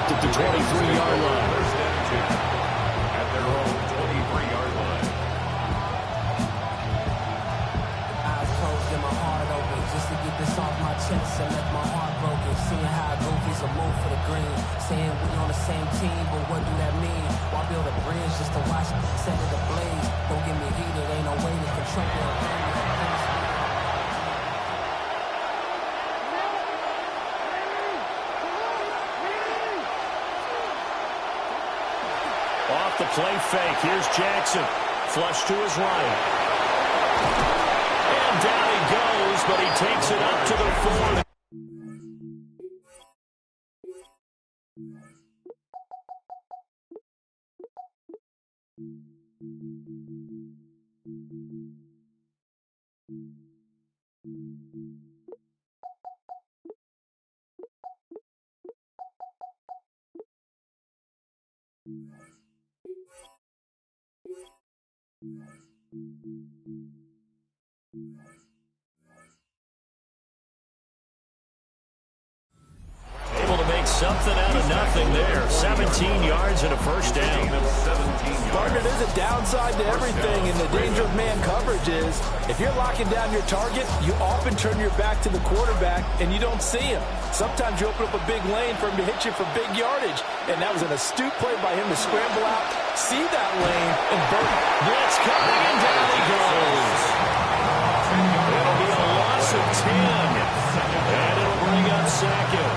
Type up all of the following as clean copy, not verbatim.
stopped at the 23-yard line. First down and 2 at their own 23-yard line. Eyes closed and my heart open, just to get this off my chest and let my heart broken. Seeing how goofies a move for the green, saying we on the same team, but what do that mean? Why build a bridge just to watch set it ablaze? Don't get me heated, ain't no way to control it. Off the play fake, here's Jackson. Flush to his right. And down he goes, but he takes it up to the 40. Able to make something out of nothing there. 17 yards and a first down. Partner, there's a downside to everything, and the danger of man coverage is if you're locking down your target, you often turn your back to the quarterback and you don't see him. Sometimes you open up a big lane for him to hit you for big yardage, and that was an astute play by him to scramble out, see that lane, and burn it. Blitz coming, and down he goes. It'll be a loss of 10, and it'll bring up second.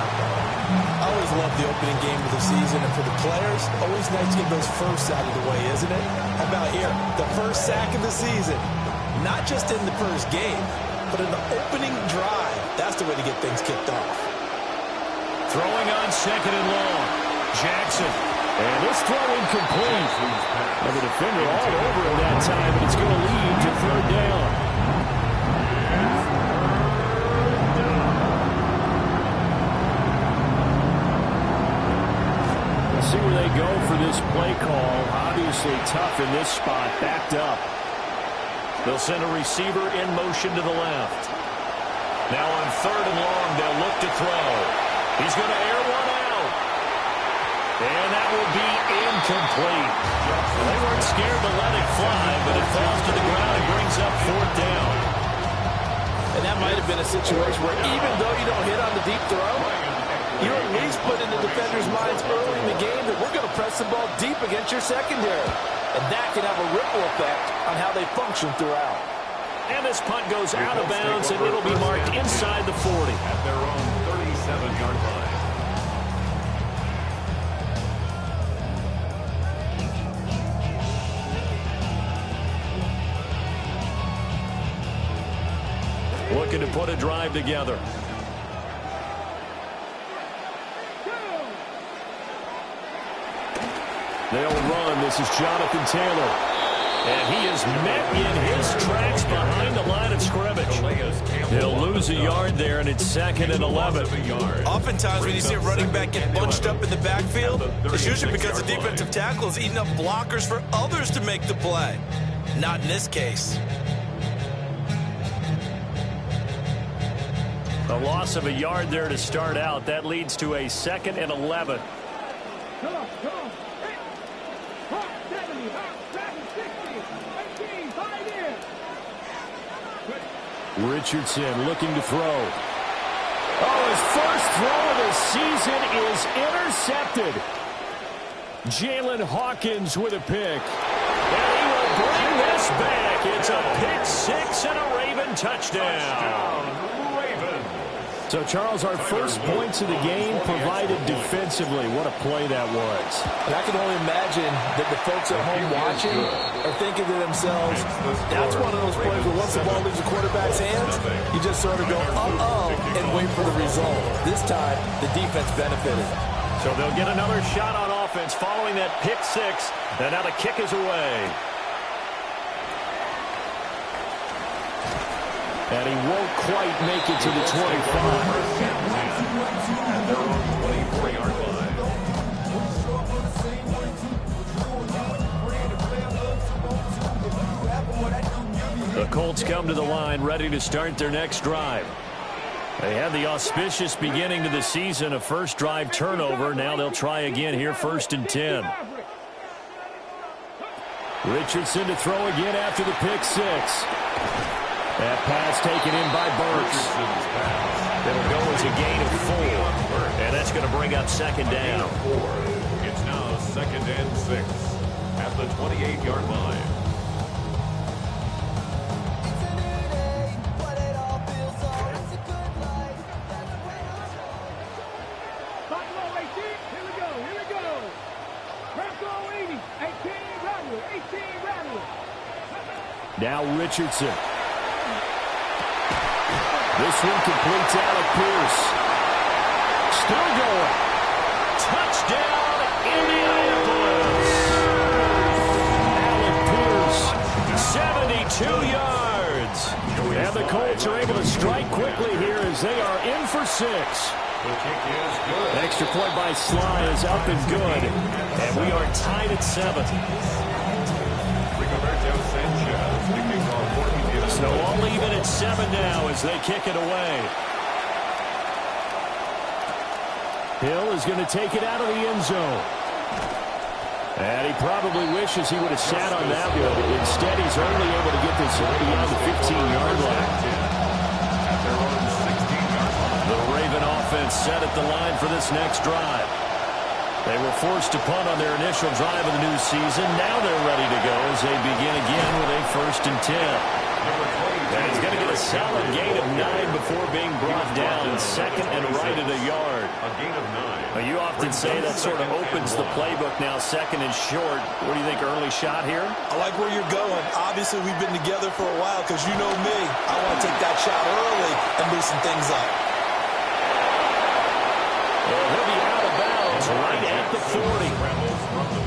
I always love the opening game of the season, and for the players, always nice to get those firsts out of the way, isn't it? How about here? The first sack of the season. Not just in the first game, but in the opening drive. That's the way to get things kicked off. Throwing on second and long. Jackson. And this throw incomplete. And the defender all over him that time, but it's going to lead to third down. See where they go for this play call. Obviously tough in this spot, backed up. They'll send a receiver in motion to the left. Now on third and long, they'll look to throw. He's going to air one out. And that will be incomplete. They weren't scared to let it fly, but it falls to the ground and brings up fourth down. And that might have been a situation where even though you don't hit on the deep throw, you at least put in the defenders' minds early in the game that we're going to press the ball deep against your secondary. And that can have a ripple effect on how they function throughout. And this punt goes out of bounds, and it'll be marked inside the 40. At their own 37-yard line. Looking to put a drive together. They'll run. This is Jonathan Taylor. And he is met in his tracks behind the line of scrimmage. He'll lose a yard there, and it's second and 11. Oftentimes when you see a running back get bunched up in the backfield, it's usually because the defensive tackle is eating up blockers for others to make the play. Not in this case. A loss of a yard there to start out. That leads to a second and 11. Richardson looking to throw. Oh, his first throw of the season is intercepted. Jalen Hawkins with a pick. And he will bring this back. It's a pick six and a Raven touchdown. So, Charles, our first points of the game provided defensively. What a play that was. And I can only imagine that the folks at home watching are thinking to themselves, that's one of those plays where once the ball leaves the quarterback's hands, you just sort of go, uh-oh, and wait for the result. This time, the defense benefited. So they'll get another shot on offense following that pick six. And now the kick is away. And he won't quite make it to the 25. At their own 24-yard line. The Colts come to the line, ready to start their next drive. They had the auspicious beginning to the season, a first drive turnover. Now they'll try again here, 1st and 10. Richardson to throw again after the pick six. That pass taken in by Burks. It'll go as a gain of 4. And that's going to bring up 2nd down. It's now 2nd and 6 at the 28-yard line. Now Richardson. This one completes out of Pierce. Still going. Touchdown, Indianapolis. Alec Pierce, 72 yards. And the Colts are able to strike quickly here as they are in for 6. The kick is good. Extra point by Sly is up and good. And we are tied at 7. So all even at 7 now as they kick it away. Hill is going to take it out of the end zone. And he probably wishes he would have sat on that one. Instead, he's only able to get this beyond the 15-yard line. The Raven offense set at the line for this next drive. They were forced to punt on their initial drive of the new season. Now they're ready to go as they begin again with a 1st and 10. And he's going to get a solid gain of 9 before being brought down. 2nd and right at a yard. A gain of 9. Now, you often say that sort of opens the playbook now, 2nd and short. What do you think, early shot here? I like where you're going. Obviously, we've been together for a while because you know me. I want to take that shot early and loosen things up. Well, he'll be out of bounds right at the 40.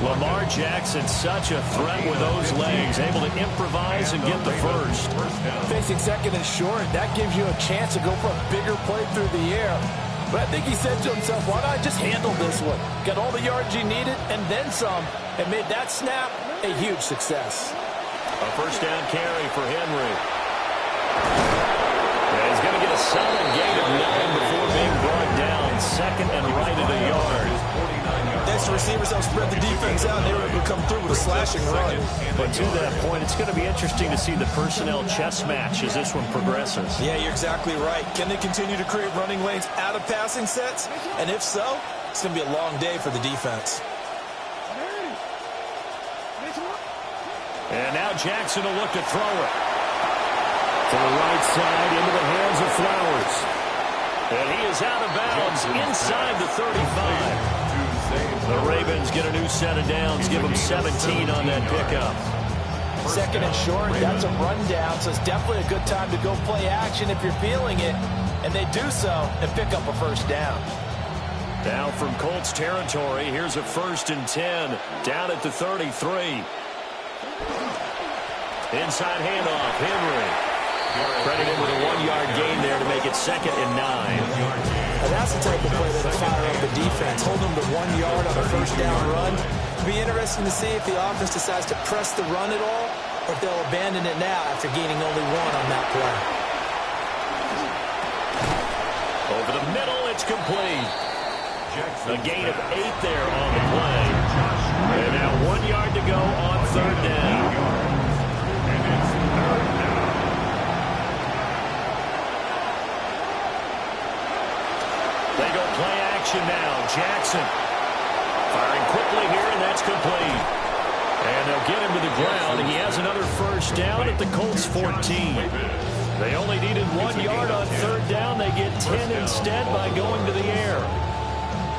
Lamar Jackson, such a threat with those legs, able to improvise and get the first. Facing 2nd and short, that gives you a chance to go for a bigger play through the air. But I think he said to himself, why not just handle this one? Got all the yards he needed and then some, and made that snap a huge success. A 1st down carry for Henry. And he's going to get a solid gain of 9 before being brought down. 2nd and right at a yard. Next, receivers help spread the defense out, and they were able to come through with a slashing run. But to that point, it's going to be interesting to see the personnel chess match as this one progresses. Yeah, you're exactly right. Can they continue to create running lanes out of passing sets? And if so, it's going to be a long day for the defense. And now Jackson will look to throw it. To the right side, into the hands of Flowers. And he is out of bounds inside the 35. The Ravens get a new set of downs, give them 17 on that pickup. 2nd and short, that's a rundown, so it's definitely a good time to go play action if you're feeling it. And they do so and pick up a 1st down. Now from Colts territory, here's a 1st and 10, down at the 33. Inside handoff, Henry. Credited with a 1-yard gain there to make it 2nd and 9. Now that's the type of play that'll fire up the defense. Hold them to 1 yard on a 1st down run. It'll be interesting to see if the offense decides to press the run at all, or if they'll abandon it now after gaining only 1 on that play. Over the middle, it's complete. A gain of 8 there on the play. And now 1 yard to go on 3rd down. They go play action now. Jackson firing quickly here, and that's complete. And they'll get him to the ground. He has another 1st down at the Colts 14. They only needed 1 yard on 3rd down. They get 10 instead by going to the air.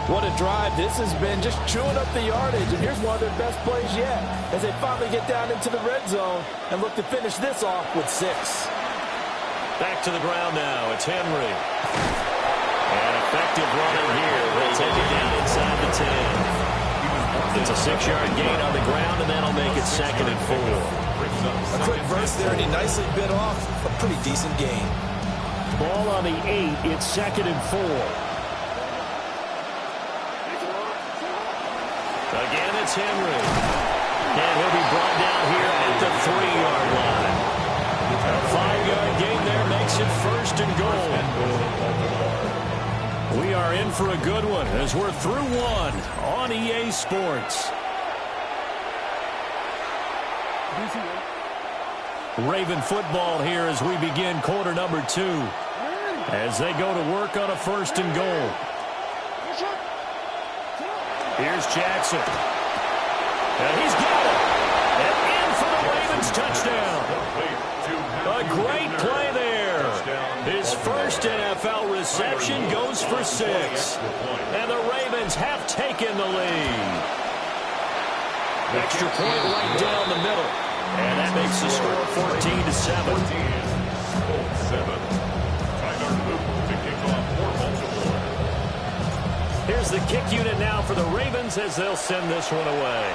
What a drive this has been, just chewing up the yardage. And here's one of their best plays yet as they finally get down into the red zone and look to finish this off with 6. Back to the ground now. It's Henry. And effective running here. They'll take it down inside the 10. It's a 6-yard gain on the ground, and that'll make it 2nd and 4. A quick burst there, and he nicely bit off a pretty decent gain. Ball on the 8. It's 2nd and 4. Again, it's Henry. And he'll be brought down here at the 3-yard line. A 5-yard gain there makes it 1st and goal. We are in for a good one as we're through one on EA Sports. Raven football here as we begin quarter number 2. As they go to work on a 1st and goal. Here's Jackson. And he's got it. And in for the Ravens touchdown. A great play there. His first NFL reception goes for 6. And the Ravens have taken the lead. Extra point right down the middle. And that makes the score 14-7. Here's the kick unit now for the Ravens as they'll send this one away.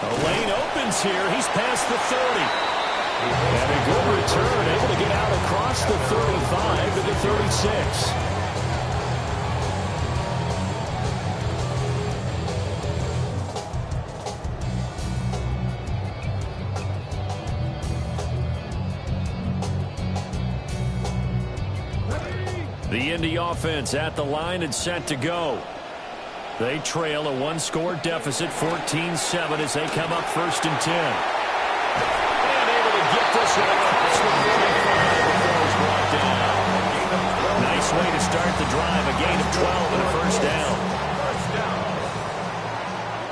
The lane opens here. He's past the 30. And a good return, able to get out across the 35 to the 36. The Indy offense at the line and set to go. They trail a 1-score deficit, 14-7, as they come up 1st and 10. And able to get this one across the 45 before he's brought down. Nice way to start the drive, a gain of 12 and a 1st down.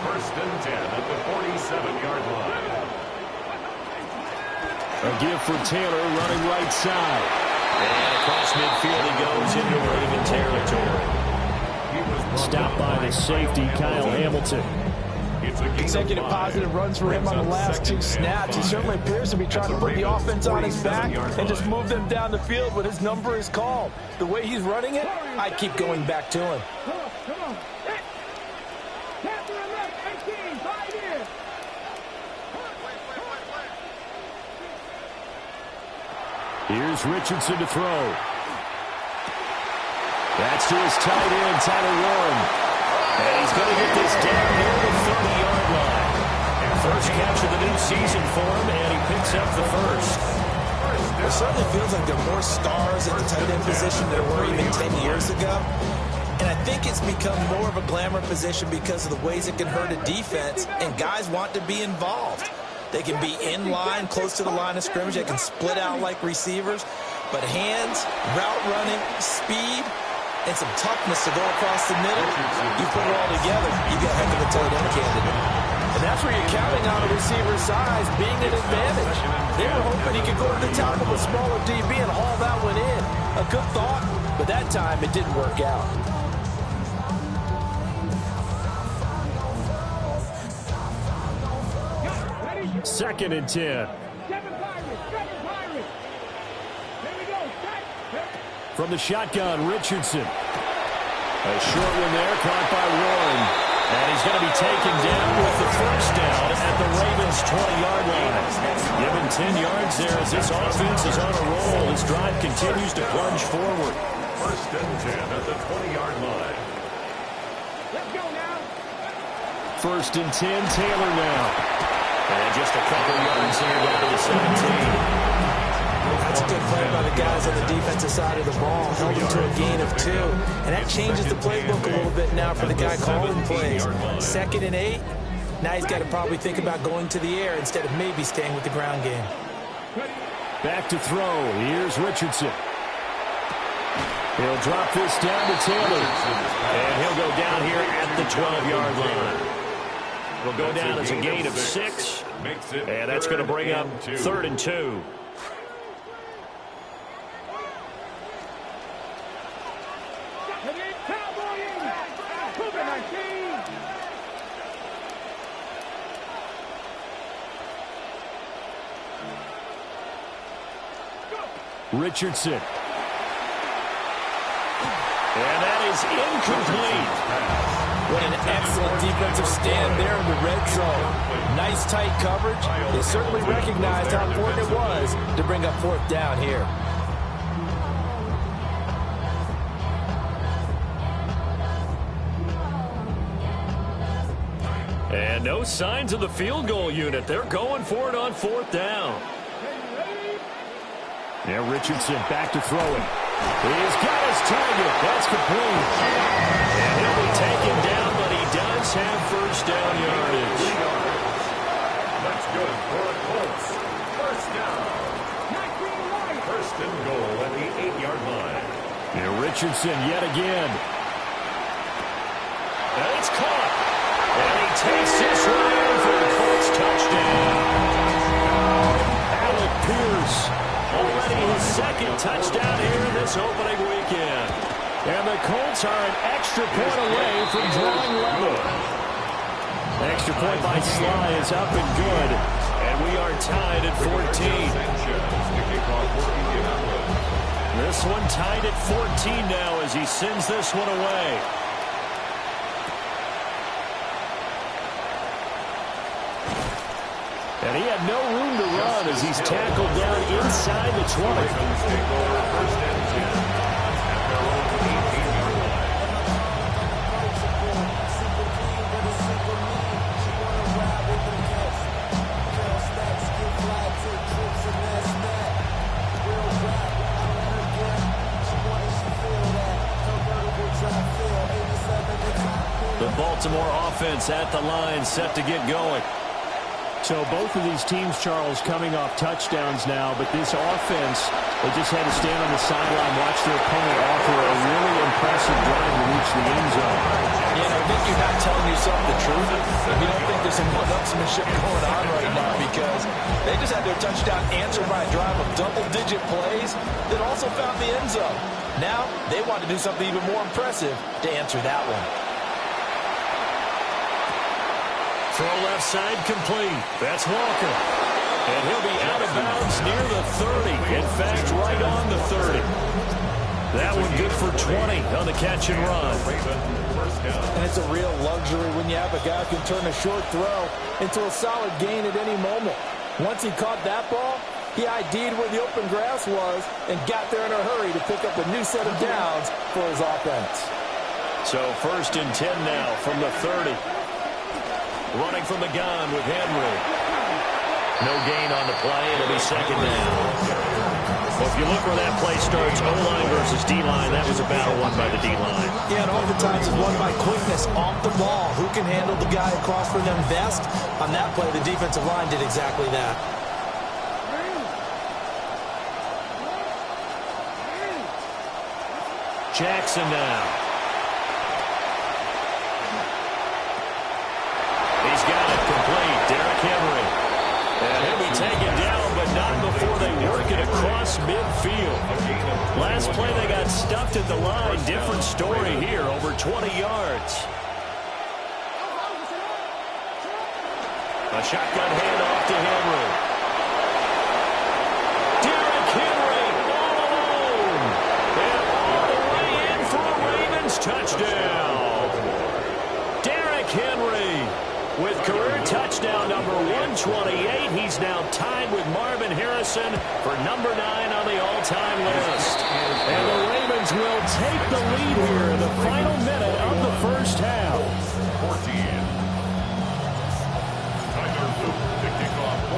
1st and 10 at the 47-yard line. A give for Taylor running right side. And across midfield he goes into Raven territory. Stopped by the safety, Kyle Hamilton. Consecutive positive runs for him on the last 2 snaps. He certainly appears to be trying to put the offense on his back and just move them down the field when his number is called. The way he's running it, I keep going back to him. Here's Richardson to throw. That's to his tight end, Tyler Warren. And he's going to get this down near the 30-yard line. First catch of the new season for him, and he picks up the first. It certainly feels like there are more stars at the tight end position than there were even 10 years ago. And I think it's become more of a glamour position because of the ways it can hurt a defense, and guys want to be involved. They can be in line, close to the line of scrimmage. They can split out like receivers. But hands, route running, speed, and some toughness to go across the middle, you put it all together, you got a heck of a tight end candidate. And that's where you're counting on a receiver's size being an advantage. They were hoping he could go to the top of a smaller DB and haul that one in. A good thought, but that time it didn't work out. Second and 10. From the shotgun, Richardson. A short one there, caught by Warren. And he's going to be taken down with the first down at the Ravens' 20-yard line. Given 10 yards there as this offense is on a roll. This drive continues to plunge forward. 1st and 10 at the 20-yard line. Let's go now. 1st and 10, Taylor now. And just a couple yards there down to the 17. That's a good play by the guys on the defensive side of the ball. Held him to a gain of 2. And that changes the playbook a little bit now for the guy calling plays. 2nd and 8. Now he's got to probably think about going to the air instead of maybe staying with the ground game. Back to throw. Here's Richardson. He'll drop this down to Taylor. And he'll go down here at the 12-yard line. Will go down as a gain of 6. And that's going to bring up 3rd and 2. Richardson. And that is incomplete. What an excellent defensive stand there in the red zone. Nice tight coverage. They certainly recognized how important it was to bring up 4th down here. And no signs of the field goal unit. They're going for it on 4th down. Now Richardson back to throw it. He's got his target. That's complete. And he'll be taken down, but he does have first down yardage. That's good for a Colts. First down. First and goal at the 8-yard line. Now Richardson yet again. And it's caught. And he takes this one in for the Colts touchdown. Alec Pierce, already his second touchdown here in this opening weekend. And the Colts are an extra point away from drawing level. Extra point by Sly is up and good. And we are tied at 14. This one tied at 14 now as he sends this one away. And he had no room to run as he's tackled down inside the 20. The Baltimore offense at the line, set to get going. So both of these teams, Charles, coming off touchdowns now, but this offense, they just had to stand on the sideline, watch their opponent offer a really impressive drive to reach the end zone. Yeah, and I think you're not telling yourself the truth if you don't think there's some one-upsmanship going on right now, because they just had their touchdown answered by a drive of double-digit plays that also found the end zone. Now they want to do something even more impressive to answer that one. Throw left side complete. That's Walker. And he'll be out of bounds near the 30. In fact, right on the 30. That one good for 20 on the catch and run. And it's a real luxury when you have a guy who can turn a short throw into a solid gain at any moment. Once he caught that ball, he ID'd where the open grass was and got there in a hurry to pick up a new set of downs for his offense. So first and 10 now from the 30. Running from the gun with Henry. No gain on the play. It'll be second down. Well, if you look where that play starts, O-line versus D-line, that was a battle won by the D-line. Yeah, and oftentimes it's won by quickness off the ball. Who can handle the guy across from them best? On that play, the defensive line did exactly that. Jackson now. He's got it complete. Derrick Henry. And he'll be taken down, but not before they work it across midfield. Last play they got stuffed at the line. Different story here, over 20 yards. A shotgun handoff to Henry. Derrick Henry all alone. And all the way in for a Ravens touchdown. Derrick Henry with career touchdown number 128. He's now tied with Marvin Harrison for number 9 on the all-time list. And the Ravens will take the lead here in the final minute of the first half. 14.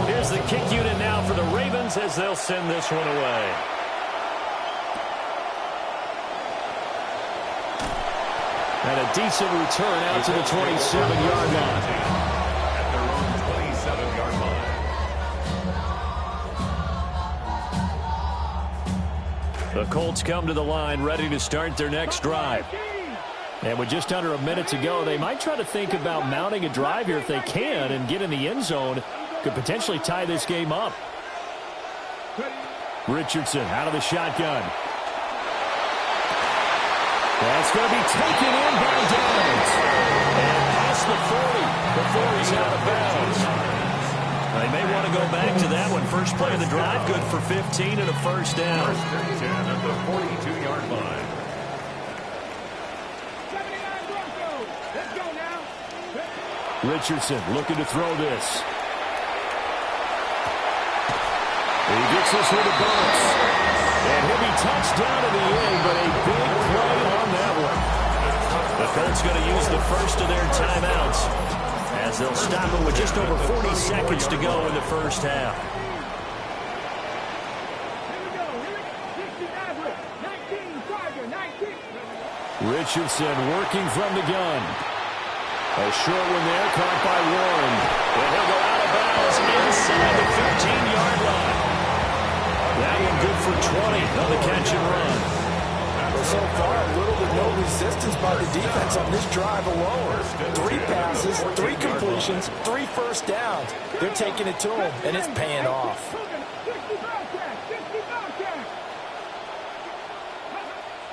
Here's the kick unit now for the Ravens as they'll send this one away. And a decent return out to the 27-yard line. At their own 27-yard line. The Colts come to the line ready to start their next drive. And with just under a minute to go, they might try to think about mounting a drive here if they can and get in the end zone. Could potentially tie this game up. Richardson out of the shotgun. That's going to be taken in by Downs. And past the 40 before he's out of bounds. They may want to go back to that one. First play of the drive, good for 15 and a first down. First and 10 at the 42-yard line. Richardson looking to throw this. He gets this with a bounce. And he'll be touched down to the end, but a big play on that one. The Colts going to use the first of their timeouts as they'll stop it with just over 40 seconds to go in the first half. Richardson working from the gun. A short one there, caught by Warren. And he'll go out of bounds inside the 15-yard line. That one good for 20 on the catch and run. Well, so far, little to no resistance by the defense on this drive alone. 3 passes, 3 completions, 3 first downs. They're taking it to him, and it's paying off.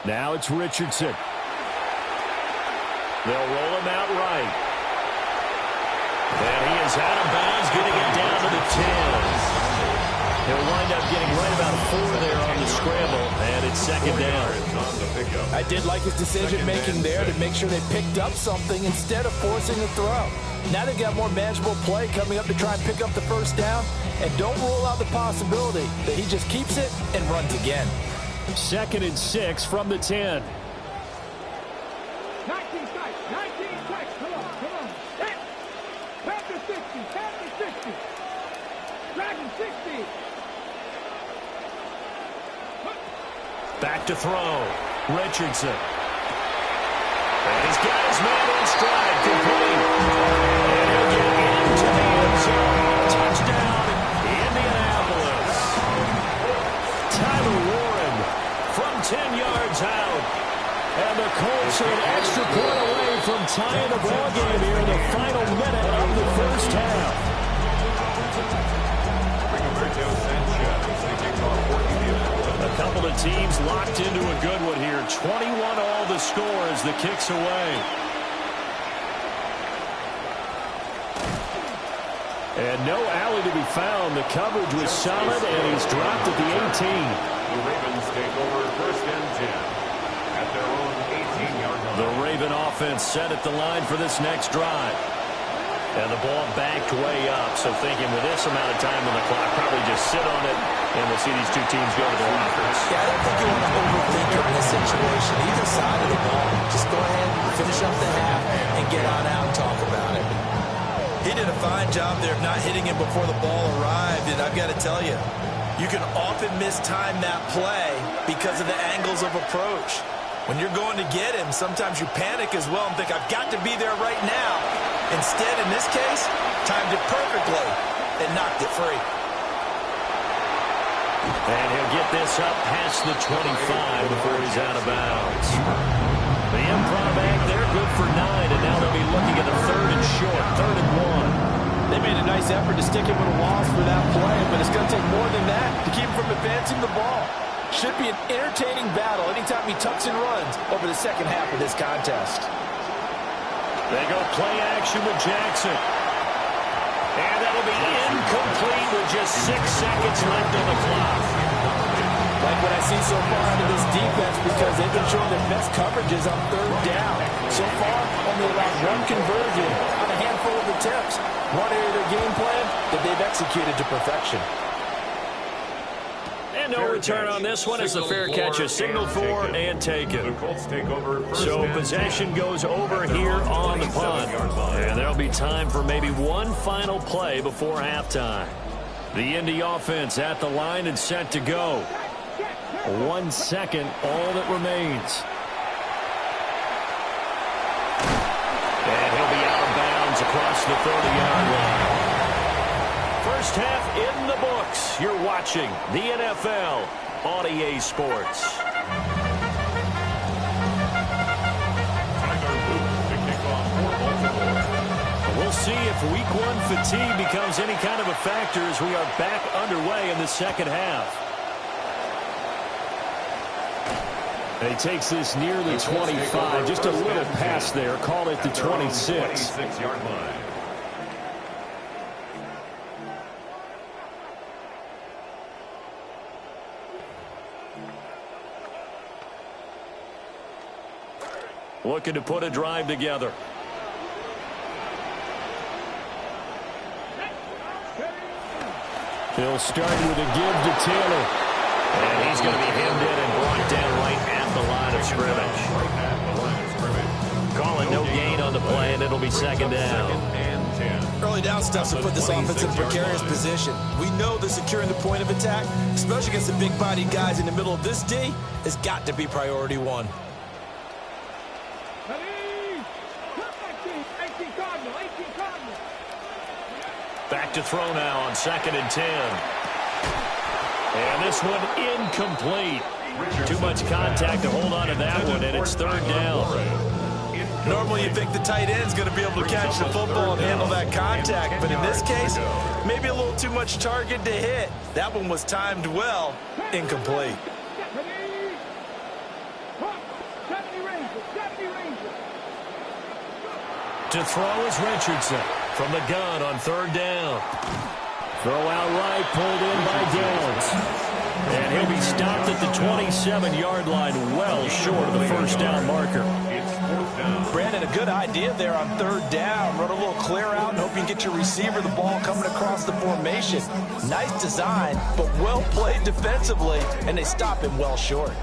Now it's Richardson. They'll roll him out right. And he is out of bounds, getting it down to the 10. He'll wind up getting right about 4 there on the scramble, and it's second down. I did like his decision-making there to make sure they picked up something instead of forcing the throw. Now they've got more manageable play coming up to try and pick up the first down, and don't rule out the possibility that he just keeps it and runs again. 2nd and 6 from the 10. 19 strikes, 19 strikes. Come on. Hit. Back to 60, back to 60. Dragon 60. Back to throw. Richardson. And he's got his man in stride. Complete. And he'll get into the end zone. Touchdown, Indianapolis. Tyler Warren from 10 yards out. And the Colts are an extra point away from tying the ball game here in the final minute of the first half. A couple of teams locked into a good one here. 21 all the score as the kick's away. And no alley to be found. The coverage was solid, and he's dropped at the 18. The Ravens take over 1st and 10 at their own 18-yard line. The Raven offense set at the line for this next drive. And the ball backed way up, so thinking with this amount of time on the clock, probably just sit on it, and we'll see these two teams go to their lockers. Yeah, I don't think you want to overthink it in this situation. Either side of the ball, just go ahead, finish up the half, and get on out and talk about it. He did a fine job there of not hitting him before the ball arrived, and I've got to tell you, you can often mistime that play because of the angles of approach. When you're going to get him, sometimes you panic as well and think, I've got to be there right now. Instead, in this case, timed it perfectly and knocked it free. And he'll get this up past the 25 before he's out of bounds. The improv act, they're good for 9, and now they'll be looking at a 3rd and short, 3rd and 1. They made a nice effort to stick him with a loss for that play, but it's going to take more than that to keep him from advancing the ball. Should be an entertaining battle anytime he tucks and runs over the second half of this contest. They go play action with Jackson. And that'll be incomplete with just 6 seconds left on the clock. Like what I see so far out of this defense, because they've been showing their best coverages on 3rd down. So far, only allowed 1 conversion on a handful of attempts. One area of their game plan that they've executed to perfection. And no return on this one as the fair catch is signaled for and taken. The Colts take over So possession goes over here on the punt. And there'll be time for maybe one final play before halftime. The Indy offense at the line and set to go. 1 second, all that remains. And he'll be out of bounds across the 30-yard line. First half in the books. You're watching the NFL on EA Sports. We'll see if Week 1 fatigue becomes any kind of a factor as we are back underway in the second half. And he takes this near the 25, just a little past there. Call it the 26. 26-yard line. Looking to put a drive together. He'll start with a give to Taylor. And he's going to be hemmed in and brought down right at the line of scrimmage. Calling no gain on the play, and it'll be second down. Early down stuff's to put this offense in a precarious position. We know that securing the point of attack, especially against the big-bodied guys in the middle of this D, has got to be priority 1. Back to throw now on 2nd and 10. And this one incomplete. Too much contact to hold on to that one, and it's 3rd down. Normally you think the tight end's going to be able to catch the football and handle that contact, but in this case, maybe a little too much target to hit. That one was timed well, incomplete. To throw is Richardson from the gun on 3rd down. Throw out right, pulled in by Downs. And he'll be stopped at the 27-yard line, well short of the 1st down marker. Brandon, a good idea there on 3rd down. Run a little clear out and hope you can get your receiver the ball coming across the formation. Nice design, but well played defensively, and they stop him well short.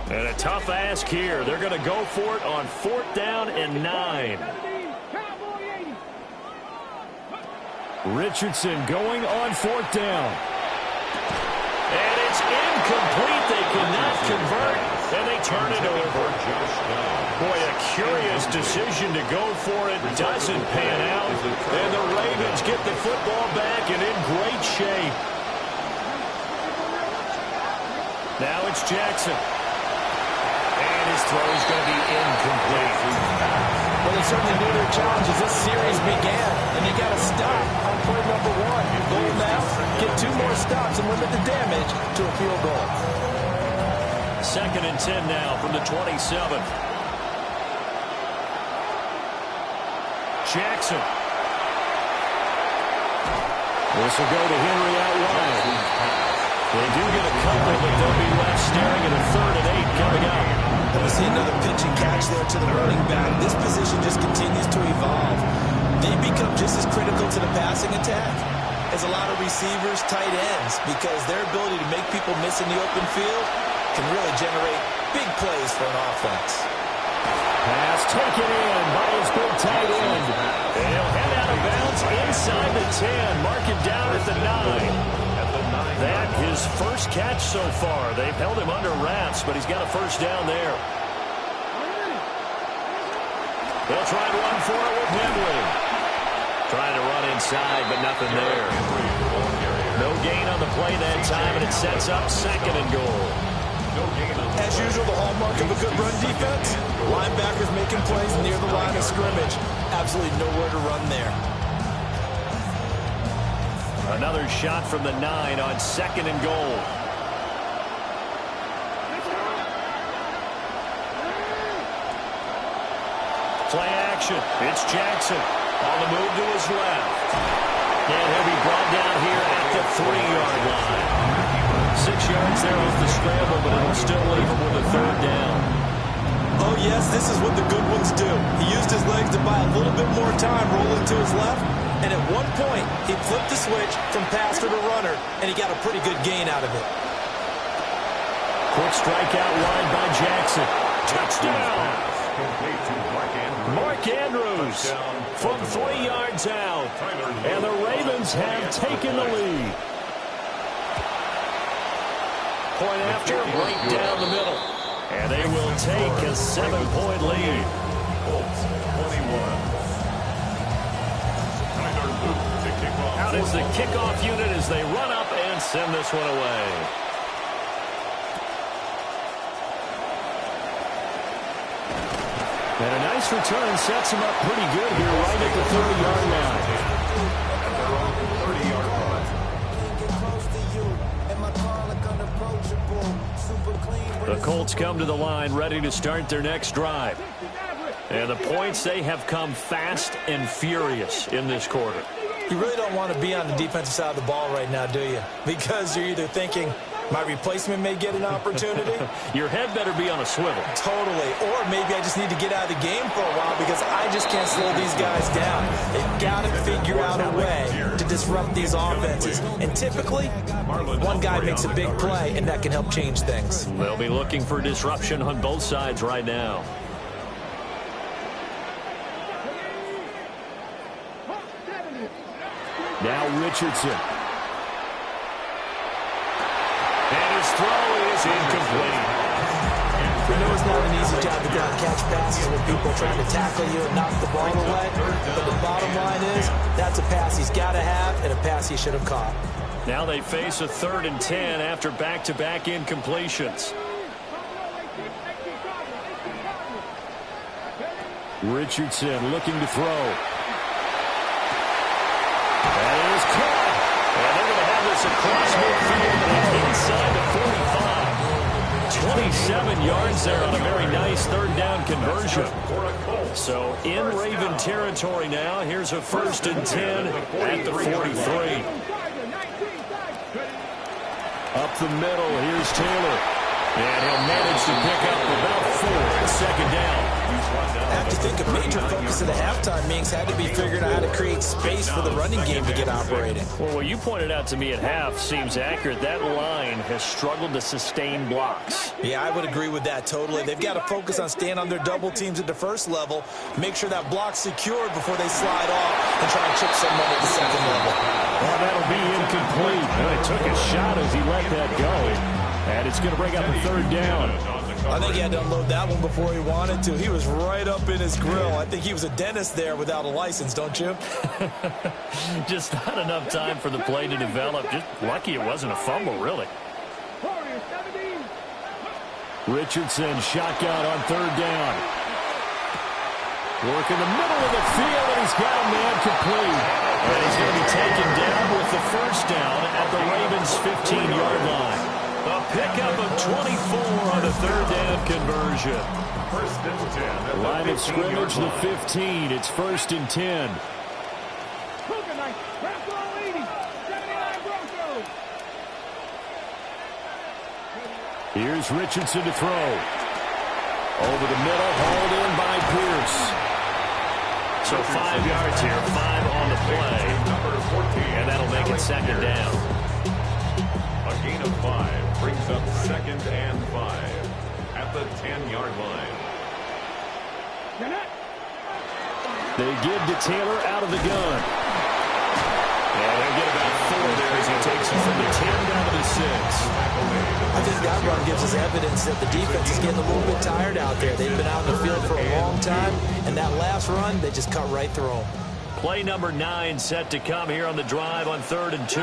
And a tough ask here. They're going to go for it on 4th down and 9. Richardson going on 4th down. And it's incomplete. They cannot convert, and they turn it over. Boy, a curious decision to go for it doesn't pan out, and the Ravens get the football back and in great shape. Now it's Jackson. And his throw is going to be incomplete. Well, they certainly knew their challenge as this series began, and they got to stop on play number 1. Goal now, get 2 more stops and limit the damage to a field goal. 2nd and 10 now from the 27th. Jackson. This will go to Henry out wide. They do get a couple, but they'll be left staring at a 3rd and 8 coming up. And we see another pitch and catch there to the running back. This position just continues to evolve. They become just as critical to the passing attack as a lot of receivers, tight ends, because their ability to make people miss in the open field can really generate big plays for an offense. Pass taken in by his big tight end. And he'll head out of bounds inside the 10. Mark him down at the 9. That his first catch so far. They've held him under wraps, but he's got a 1st down there. They'll try and run for it with Henry. Trying to run inside, but nothing there. No gain on the play that time, and it sets up 2nd and goal. As usual, the hallmark of a good run defense, linebackers making plays near the line of scrimmage. Absolutely nowhere to run there. Another shot from the 9 on 2nd and goal. Play action. It's Jackson on the move to his left. And he'll be brought down here at the 3-yard line. 6 yards there off the scramble, but it'll still leave him with a 3rd down. Oh, yes, this is what the good ones do. He used his legs to buy a little bit more time rolling to his left. And at one point, he flipped the switch from passer to runner, and he got a pretty good gain out of it. Quick strike out wide by Jackson. Touchdown! Mark Andrews from 3 yards out. And the Ravens have taken the lead. Point after, right down the middle. And they will take a 7-point lead. Out is the kickoff unit as they run up and send this one away. And a nice return sets him up pretty good here right at the 30-yard line. The Colts come to the line ready to start their next drive. And the points, they have come fast and furious in this quarter. You really don't want to be on the defensive side of the ball right now, do you? Because you're either thinking, my replacement may get an opportunity. Your head better be on a swivel. Totally. Or maybe I just need to get out of the game for a while because I just can't slow these guys down. They've got to figure out a way to disrupt these offenses. And typically, one guy makes a big play, and that can help change things. They'll be looking for disruption on both sides right now. Now Richardson. And his throw is incomplete. We know it's not an easy job to go and catch passes when people are trying to tackle you and knock the ball away. But the bottom line line is, that's a pass he's got to have and a pass he should have caught. Now they face a 3rd and 10 after back-to-back incompletions. Richardson looking to throw. That is caught. And they're going to have this across midfield and inside the 45. 27 yards there on a very nice 3rd down conversion. So in Raven territory now. Here's a 1st and 10 at the 43. Up the middle, here's Taylor. And he'll manage to pick up about 4 at 2nd down. I have to think a major focus of the halftime meetings had to be figuring out how to create space for the running game to get operating. Well, what you pointed out to me at half seems accurate. That line has struggled to sustain blocks. Yeah, I would agree with that totally. They've got to focus on staying on their double teams at the first level, make sure that block's secured before they slide off and try and chip someone at the second level. Well, that'll be incomplete. Well, he took a shot as he let that go. And it's going to bring up a 3rd down. I think he had to unload that one before he wanted to. He was right up in his grill. I think he was a dentist there without a license, don't you? Just not enough time for the play to develop. Just lucky it wasn't a fumble, really. Richardson shotgun on 3rd down. Work in the middle of the field, and he's got a man complete. And he's going to be taken down with the 1st down at the Ravens' 15-yard line. A pickup of 24 on a 3rd down conversion. 1st and 10. Line of scrimmage, the 15. It's 1st and 10. Here's Richardson to throw. Over the middle, hauled in by Pierce. So 5 yards here, 5 on the play. And that'll make it 2nd down. A gain of 5 brings up 2nd and 5 at the 10-yard line. They give to Taylor out of the gun. And they'll get about 4 there as he takes it from the 10 down to the 6. I think that run gives us evidence that the defense is getting a little bit tired out there. They've been out in the field for a long time, and that last run, they just cut right through them. Play number 9 set to come here on the drive on 3rd and 2.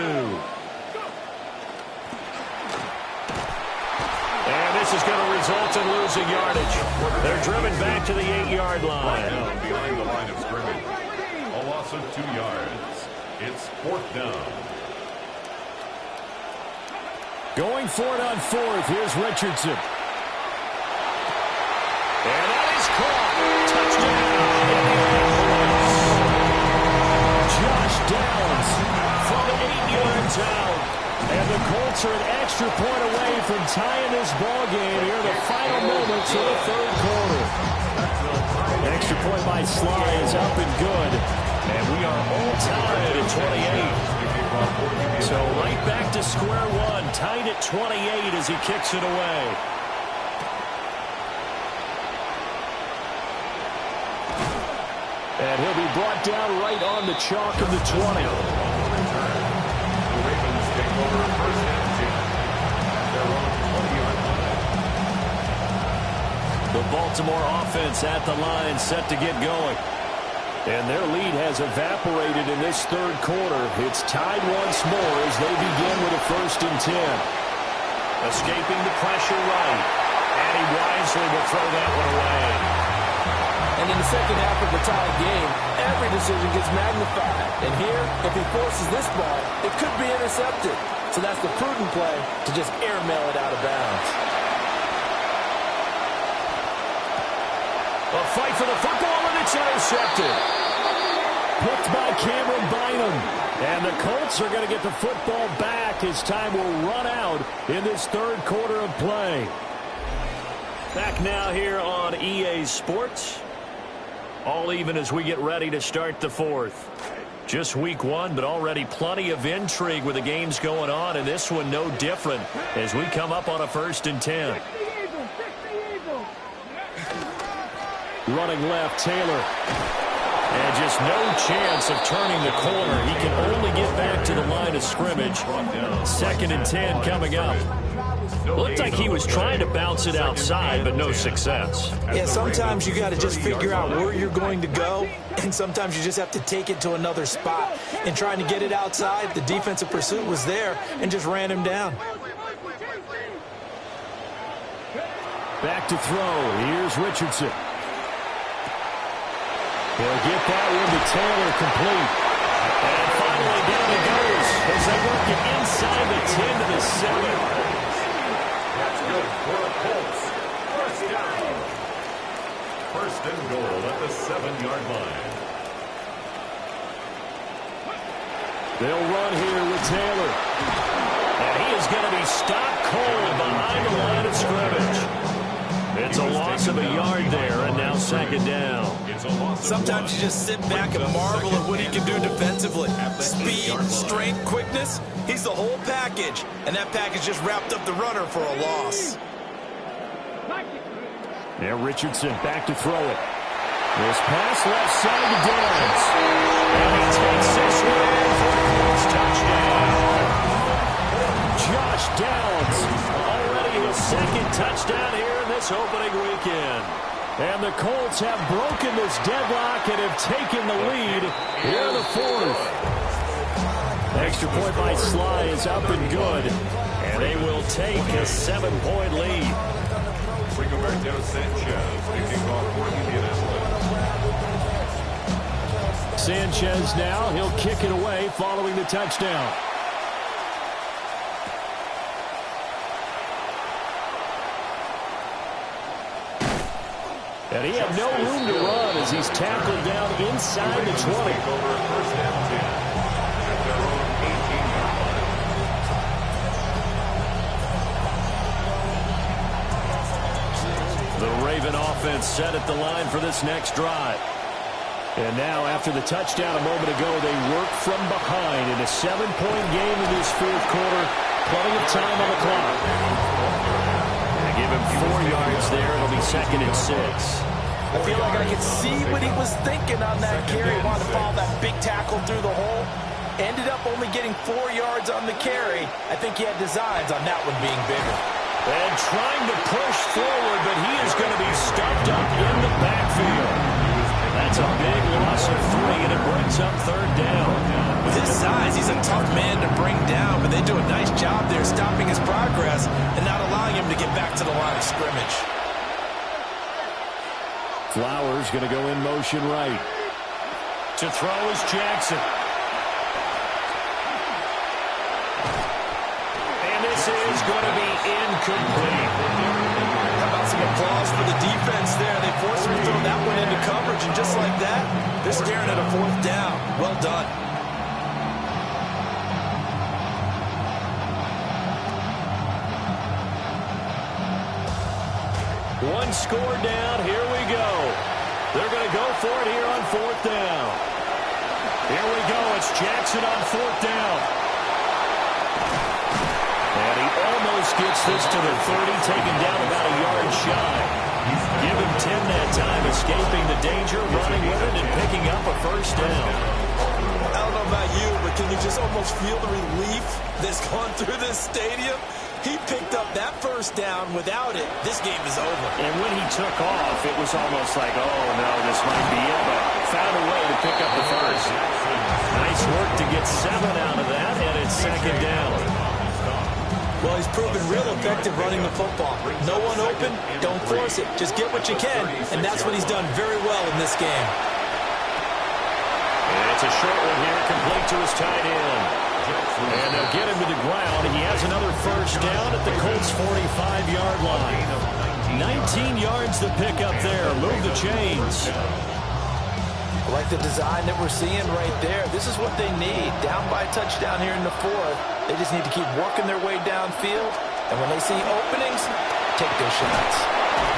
And this is going to result in losing yardage. They're driven back to the 8-yard line. Behind the line of scrimmage. A loss of 2 yards. It's 4th down. Going for it on 4th. Here's Richardson. And that is caught. Touchdown. Josh Downs from 8 yards out. And the Colts are an extra point away from tying this ball game here in the final moments of the 3rd quarter. Extra point by Sly is up and good. And we are all tied at 28. So right back to square one, tied at 28 as he kicks it away. And he'll be brought down right on the chalk of the 20. The Ravens take over 1st and 10. They're on 20-yard line. The Baltimore offense at the line, set to get going. And their lead has evaporated in this 3rd quarter. It's tied once more as they begin with a 1st and 10. Escaping the pressure right. And he wisely will throw that one away. And in the second half of the tied game, every decision gets magnified. And here, if he forces this ball, it could be intercepted. So that's the prudent play to just airmail it out of bounds. A fight for the football, and it's intercepted. Picked by Cameron Bynum. And the Colts are going to get the football back as time will run out in this 3rd quarter of play. Back now here on EA Sports. All even as we get ready to start the 4th. Just week 1, but already plenty of intrigue with the games going on, and this one no different as we come up on a 1st and 10. Running left, Taylor. And just no chance of turning the corner. He can only get back to the line of scrimmage. 2nd and 10 coming up. Looked like he was trying to bounce it outside, but no success. Yeah, sometimes you got to just figure out where you're going to go, and sometimes you just have to take it to another spot. And trying to get it outside, the defensive pursuit was there and just ran him down. Back to throw. Here's Richardson. He'll get that one to Taylor complete. And finally down it goes as they work it inside the 10 to the 7. That's good for the Colts. First down. First and goal at the 7-yard line. They'll run here with Taylor. And he is going to be stopped cold behind the line of scrimmage. It's a loss of a yard there, and now second down. Sometimes you just sit back and marvel at what he can do defensively. Speed, strength, quickness, he's the whole package. And that package just wrapped up the runner for a loss. Now Richardson back to throw it. This pass left side to Downs. And he takes this one for a Colts touchdown. Josh Downs, already his second touchdown here in this opening weekend. And the Colts have broken this deadlock and have taken the lead here in the fourth. Extra point by Sly is up and good. And they will take a 7-point lead. Rigoberto Sanchez kicking off for Indianapolis. Sanchez now, he'll kick it away following the touchdown. And he had no room to run as he's tackled down inside the 20. Over first and 10 at their own 18-yard line. The Raven offense set at the line for this next drive. And now after the touchdown a moment ago, they work from behind in a 7-point game in this fourth quarter. Plenty of time on the clock. They give him 4 yards there. It'll be second and 6. I feel like I could see what he was thinking on that carry. Wanted to follow that big tackle through the hole. Ended up only getting 4 yards on the carry. I think he had designs on that one being bigger. And trying to push forward, but he is going to be stuffed up in the backfield. That's a big loss of 3, and it brings up third down. With his size, he's a tough man to bring down, but they do a nice job there stopping his progress and not allowing him to get back to the line of scrimmage. Flowers going to go in motion right. To throw is Jackson. And this is going to be incomplete. How about some applause for the defense there? They forced him to throw that one into coverage, and just like that, they're staring at a fourth down. Well done. One score down. Here we go. They're going to go for it here on fourth down. Here we go. It's Jackson on fourth down. And he almost gets this to the 30, taken down about a yard shy. Give him 10 that time, escaping the danger, running with it, and picking up a first down. I don't know about you, but can you just almost feel the relief that's gone through this stadium? He picked up that first down. Without it, this game is over. And when he took off, it was almost like, oh, no, this might be it, but found a way to pick up the first. Nice work to get 7 out of that, and it's second down. Well, he's proven real effective running the football. No one open, don't force it. Just get what you can, and that's what he's done very well in this game. And it's a short one here, complete to his tight end. And they'll get him to the ground. He has another first down at the Colts' 45-yard line. 19 yards to pick up there. Move the chains. I like the design that we're seeing right there. This is what they need. Down by a touchdown here in the fourth. They just need to keep working their way downfield. And when they see openings, take those shots.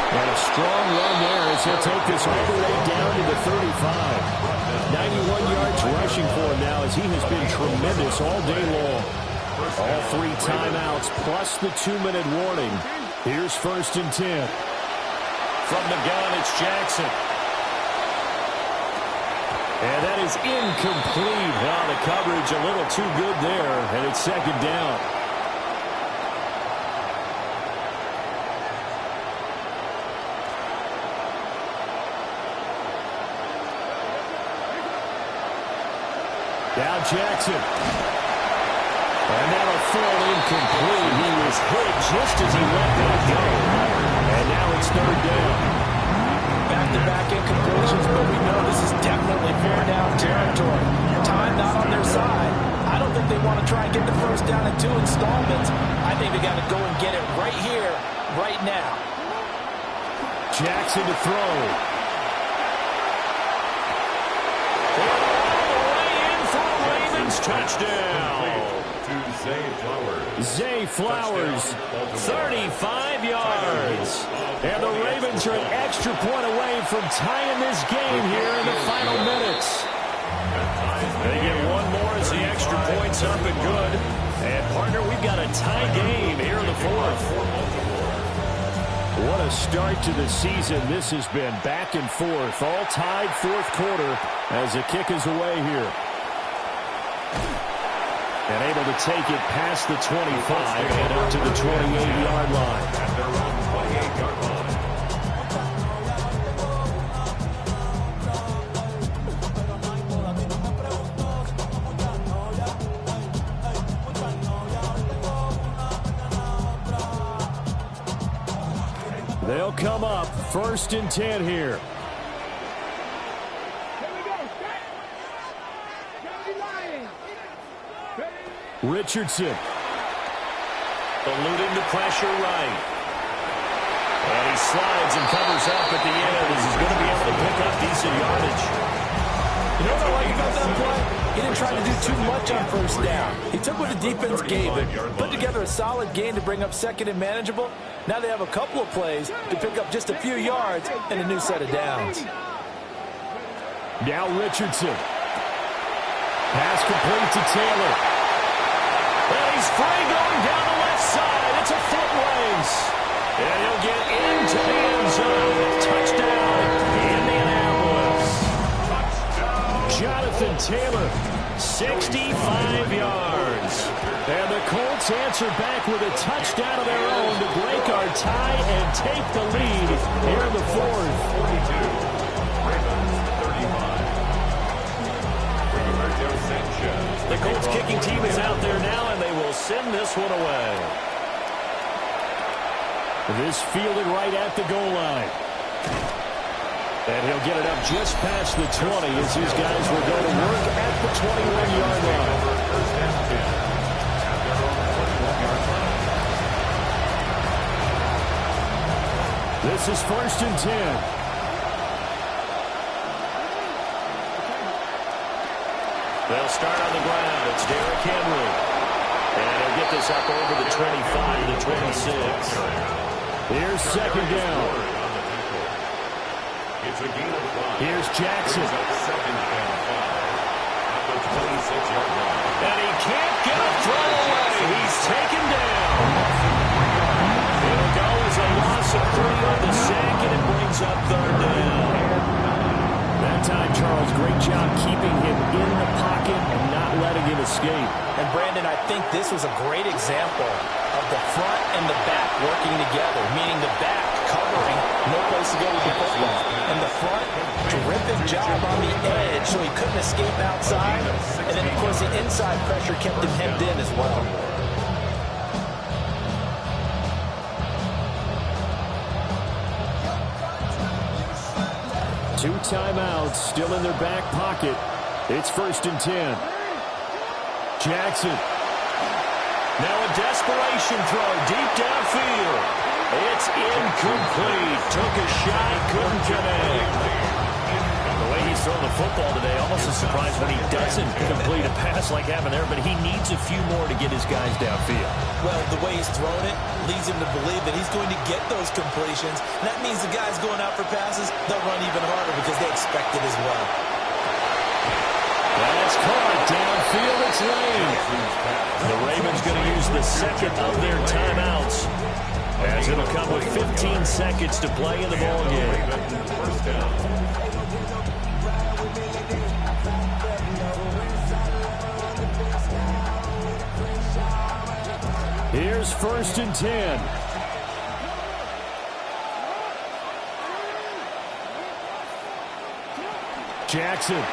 And a strong run there as he'll take this all the way down to the 35. 91 yards rushing for him now as he has been tremendous all day long. All 3 timeouts plus the 2-minute warning. Here's first and 10. From the gun, it's Jackson. And that is incomplete. Oh, the coverage a little too good there, and it's second down. Now Jackson. And now a full incomplete. He was hit just as he let that go. And now it's third down. Back-to-back incompletions, but we know this is definitely four down territory. Time not on their side. I don't think they want to try and get the first down in 2 installments. I think they got to go and get it right here, right now. Jackson to throw. And all the way in for a Ravens touchdown. To Zay Flowers. Zay Flowers, 35 yards. And the Ravens are an extra point away from tying this game here in the final minutes. They get one more as the extra point's up and good. And, partner, we've got a tie game here in the fourth. What a start to the season. This has been back and forth, all tied fourth quarter as the kick is away here. And able to take it past the 25 and up to the 28-yard line. At their own 28-yard line. They'll come up 1st and 10 here. Here we go. Richardson. Alluding to pressure right. And he slides and covers up at the end as he's going to be able to pick up decent yardage. You know what I like about that play? He didn't try to do too much on first down. He took what the defense gave him, put together a solid gain to bring up second and manageable. Now they have a couple of plays to pick up just a few yards and a new set of downs. Now Richardson. Pass complete to Taylor. And he's free going down the left side. It's a foot race. And he'll get into the end zone. Touchdown, Indianapolis. Jonathan Taylor, 65 yards. And the Colts answer back with a touchdown of their own to break our tie and take the lead here in the fourth. 42. Ravens 35. The Colts kicking team is out there now, and they will send this one away. This fielded right at the goal line. And he'll get it up just past the 20 as these guys will go to work at the 21-yard line. First and 10. At their own 21-yard line. This is 1st and 10. They'll start on the ground. It's Derrick Henry. And he'll get this up over the 25 to 26. Here's second down. It's a gain of 5. Here's Jackson. Second and 5. At the 26-yard line. And he can't get a throw away. He's taken down. It'll go as a loss of 3 on the sack, and it brings up third down. That time, Charles, great job keeping him in the pocket and not letting him escape. And, Brandon, I think this was a great example of the front and the back working together, meaning the back covering, no place to go with the football. And the front, terrific job on the edge so he couldn't escape outside. And then, of course, the inside pressure kept him hemmed in as well. Two timeouts still in their back pocket. It's 1st and 10. Jackson. Now a desperation throw deep downfield. It's incomplete. Took a shot, couldn't connect. The way he's throwing the football today, almost a surprise when he doesn't complete a pass like having there, but he needs a few more to get his guys downfield. Well, the way he's thrown it leads him to believe that he's going to get those completions. And that means the guys going out for passes, they'll run even harder because they expect it as well. That's caught downfield. It's Lane. The Ravens going to use the second of their timeouts, as it'll come with 15 seconds to play in the ball game. First down. Here's 1st and 10. Jackson.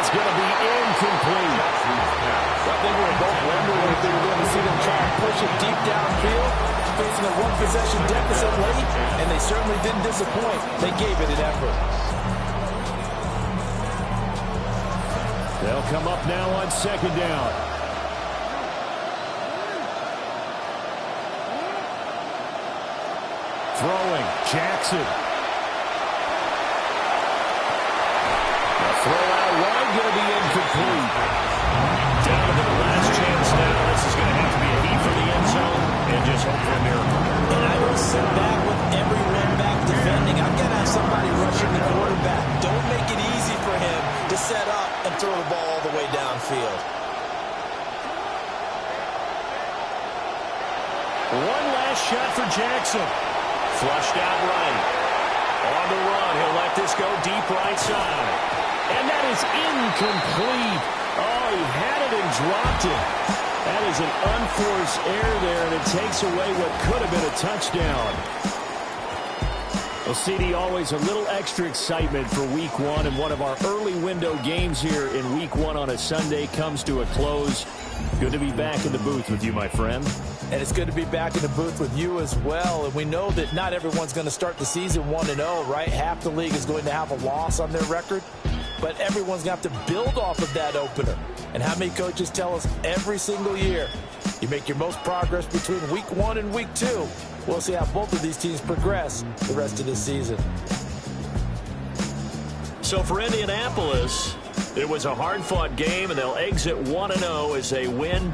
is going to be incomplete. I think we were both wondering if they were going to see them try and push it deep downfield, facing a one-possession deficit late, and they certainly didn't disappoint. They gave it an effort. They'll come up now on second down. Throwing, Jackson. The throw out wide, going to be incomplete. Down to the last chance now. This is going to have to be a heat for the end zone and just hope for a miracle. And I don't sit back with everyone back defending. I've got to have somebody rushing the quarterback. Don't make it easy for him to set up and throw the ball all the way downfield. One last shot for Jackson. Flushed out right. On the run, he'll let this go deep right side. And that is incomplete. Oh, he had it and dropped it. That is an unforced error there, and it takes away what could have been a touchdown. Well, CD, always a little extra excitement for Week 1, and one of our early window games here in Week 1 on a Sunday comes to a close. Good to be back in the booth with you, my friend. And it's good to be back in the booth with you as well. And we know that not everyone's going to start the season 1-0, right? Half the league is going to have a loss on their record. But everyone's going to have to build off of that opener. And how many coaches tell us every single year, you make your most progress between Week 1 and Week 2. We'll see how both of these teams progress the rest of this season. So for Indianapolis, it was a hard-fought game, and they'll exit 1-0 as they win